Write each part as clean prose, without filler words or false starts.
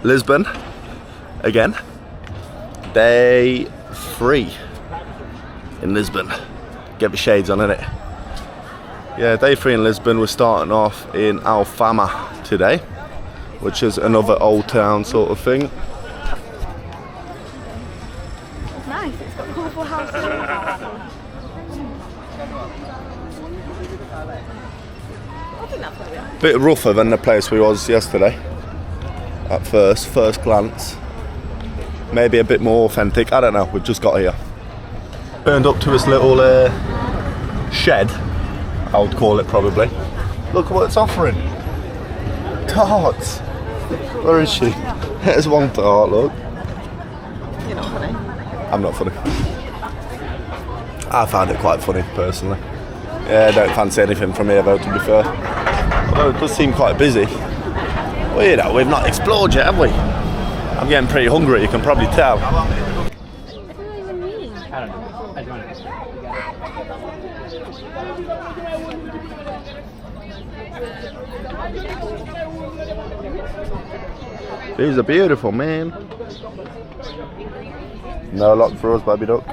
Lisbon again. Day 3 in Lisbon. Get the shades on, innit? Yeah, day 3 in Lisbon. We're starting off in Alfama today, which is another old town sort of thing. It's nice, it's got colourful houses. I think that's where we are. Bit rougher than the place we was yesterday at first glance. Maybe a bit more authentic, I don't know, we've just got here. Turned up to this little shed, I would call it probably. Look at what it's offering. Tarts. Where is she? There's one tart, look. You're not funny. I'm not funny. I found it quite funny, personally. Yeah, I don't fancy anything from here though, to be fair. Although it does seem quite busy. Well, you know, we've not explored yet, have we? I'm getting pretty hungry, you can probably tell. These are beautiful, man. No luck for us, baby duck.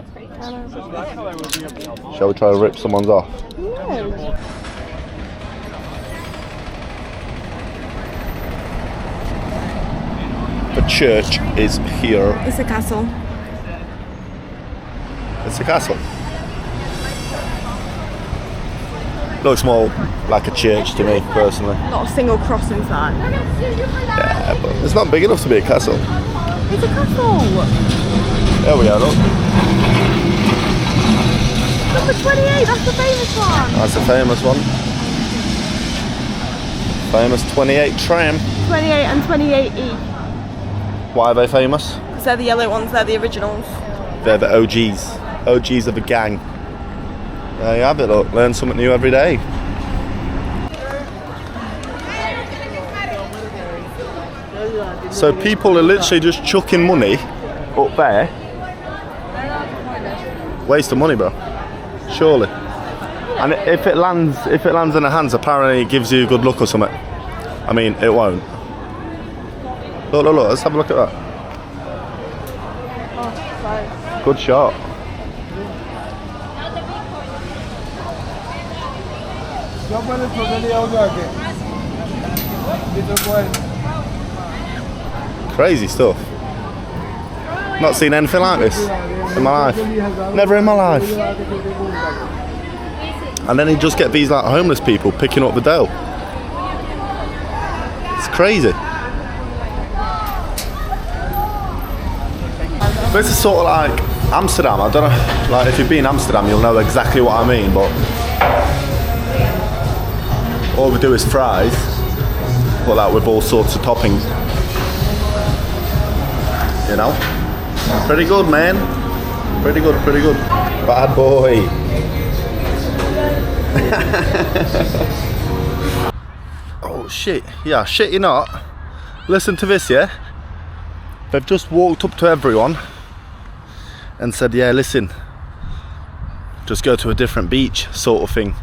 Shall we try to rip someone's off? No. The church is here. It's a castle. It's a castle. Looks more like a church to me, personally. Not a single cross inside. Yeah, but it's not big enough to be a castle. It's a castle. There we go, look. Number 28, that's the famous one. That's a famous one. Famous 28 tram. 28 and 28E. Why are they famous? Because they're the yellow ones, they're the originals. They're the OGs. OGs of the gang. There you have it, look. Learn something new every day. So people are literally just chucking money up there. Waste of money, bro. Surely. And if it lands in the hands, apparently it gives you good luck or something. I mean, it won't. Look, let's have a look at that. Oh, good shot. Crazy stuff. Not seen anything like this in my life. Never in my life. And then you just get these like homeless people picking up the dough. It's crazy. This is sort of like Amsterdam. I don't know, like if you've been in Amsterdam, you'll know exactly what I mean. But all we do is fries, but that with all sorts of toppings. You know, pretty good, man. Pretty good. Bad boy. Oh shit! Yeah, shit you not. Listen to this, yeah. They've just walked up to everyone and said, yeah, listen, just go to a different beach, sort of thing.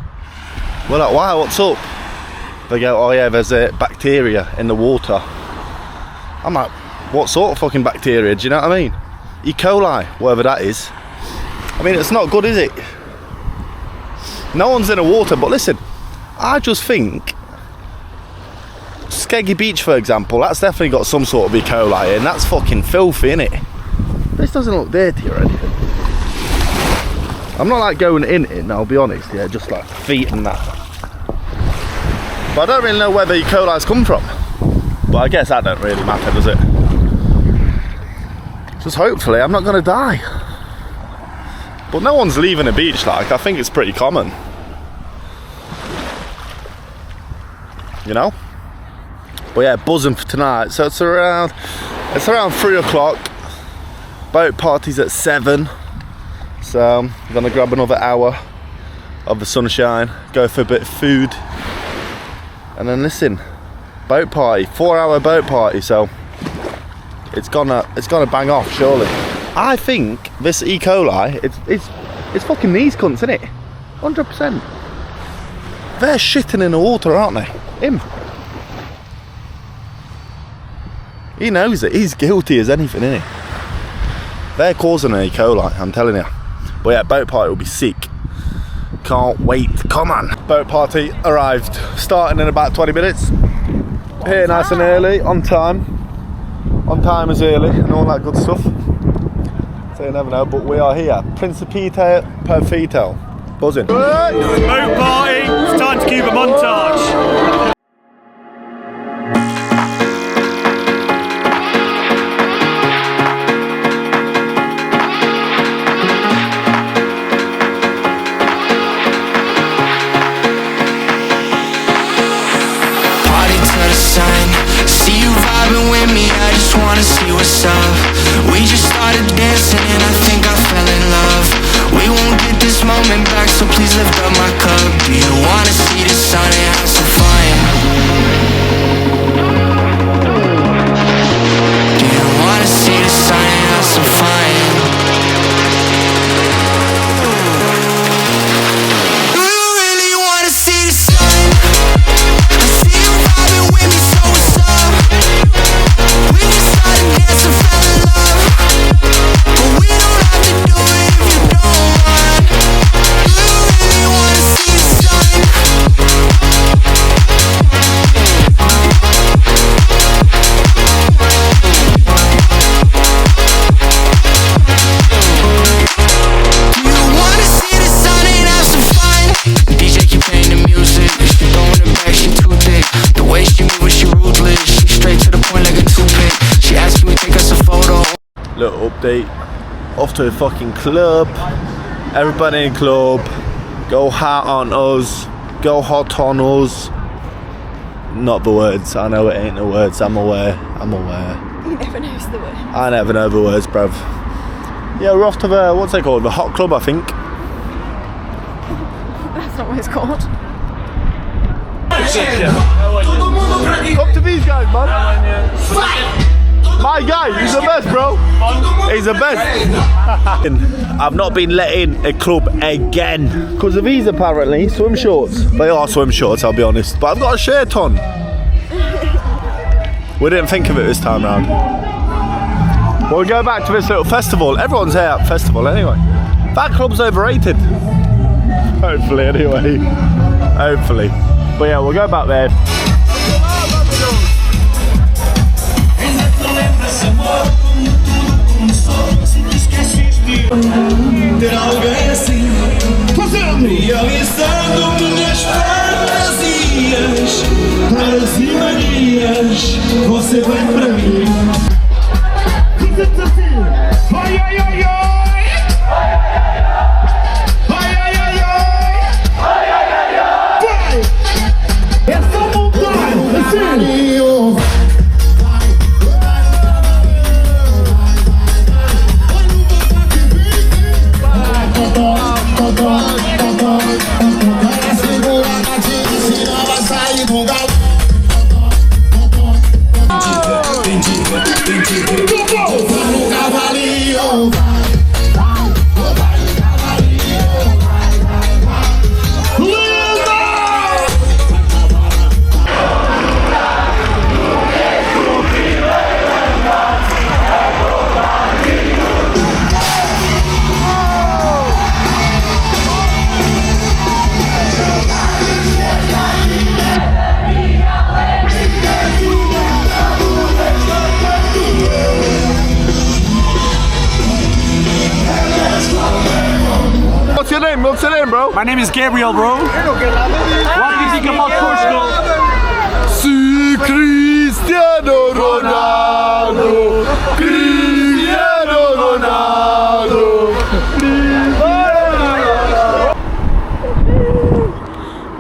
We're like, why, what's up? They go, oh yeah, there's a bacteria in the water. I'm like, what sort of fucking bacteria, do you know what I mean? E. coli, whatever that is. I mean, it's not good, is it? No one's in the water, but listen, I just think Skeggy Beach, for example, that's definitely got some sort of E. coli in. That's fucking filthy, innit? This doesn't look dirty or anything. I'm not like going in it, I'll be honest, yeah, just like feet and that. But I don't really know where the E. coli's come from. But I guess that don't really matter, does it? Just hopefully I'm not going to die. But no one's leaving the beach, like, I think it's pretty common. You know? But yeah, buzzing for tonight. So it's around 3 o'clock. Boat party's at 7. So I'm gonna grab another hour of the sunshine, go for a bit of food, and then listen, boat party, 4-hour boat party. So it's gonna bang off, surely. I think this E. coli, it's fucking these cunts, isn't it? 100%. They're shitting in the water, aren't they? Him. He knows it. He's guilty as anything, isn't he? They're causing an E. coli, I'm telling you. But yeah, boat party will be sick. Can't wait. Come on. Boat party arrived. Starting in about 20 minutes. Here nice and early, on time. On time as early and all that good stuff. So you never know, but we are here. Principite Perfito. Buzzing. Boat party, it's time to keep a montage. See you vibing with me, I just wanna see what's up. We just started dancing and I think I fell in love. We won't get this moment back, so please lift up my cup. Do you wanna see the sun and have some fun? Do you wanna see the sun and have some fun? Do you really wanna see the sun? I see you vibing with me, so what's up? We just started dancing, fell in love, but we don't have to do it if you don't want. Do you really wanna see the sun? Do you wanna see the sun and have some fun? DJ keep playing the music, she throwing it back, she too thick. The way she moves, she ruthless, she straight to the point like a toothpick. She asked me to take us a photo. Little update. Off to a fucking club. Everybody in club. Go hot on us. Go hot on us. Not the words. I know it ain't the words. I'm aware. I'm aware. He never knows the word. I never know the words, bruv. Yeah, we're off to the, what's it called? The hot club, I think. That's not what it's called. Come to these guys, man. My guy, he's the best, bro. He's the best. I've not been let in a club again because of these apparently swim shorts. They are swim shorts, I'll be honest. But I've got a shirt on. We didn't think of it this time round. We'll go back to this little festival. Everyone's here at festival anyway. That club's overrated. Hopefully, anyway. Hopefully. But yeah, we'll go back there. Ter alguém assim, realizando minhas fantasias, raras e manias, você vem para mim. Diz-te assim, ai ai ai ai, ai ai ai ai, ai ai ai ai, vai! É só montar, assim. What's your name, bro? My name is Gabriel, bro. What do you think about Portugal? Si Cristiano Ronaldo, Cristiano Ronaldo.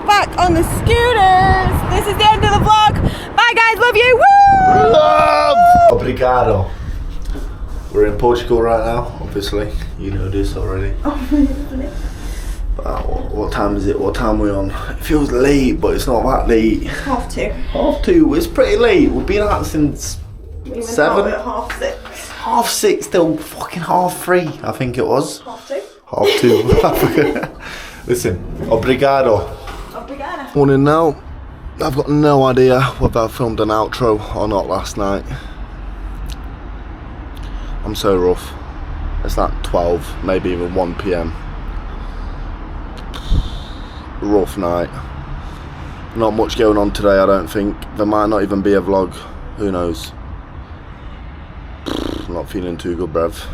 Back on the scooters. This is the end of the vlog. Bye guys, love you. Woo! Love. Obrigado. We're in Portugal right now, obviously. You know this already. What time is it? What time are we on? It feels late, but it's not that late. 2:30. 2:30. It's pretty late. We've been out since 7. At 6:30. 6:30 till fucking 3:30. I think it was. 2:30. 2:30. Listen, obrigado. Obrigada. Morning now. I've got no idea whether I filmed an outro or not last night. I'm so rough. It's like 12, maybe even 1 PM. Rough night. Not much going on today, I don't think. There might not even be a vlog. Who knows? Not feeling too good, bruv.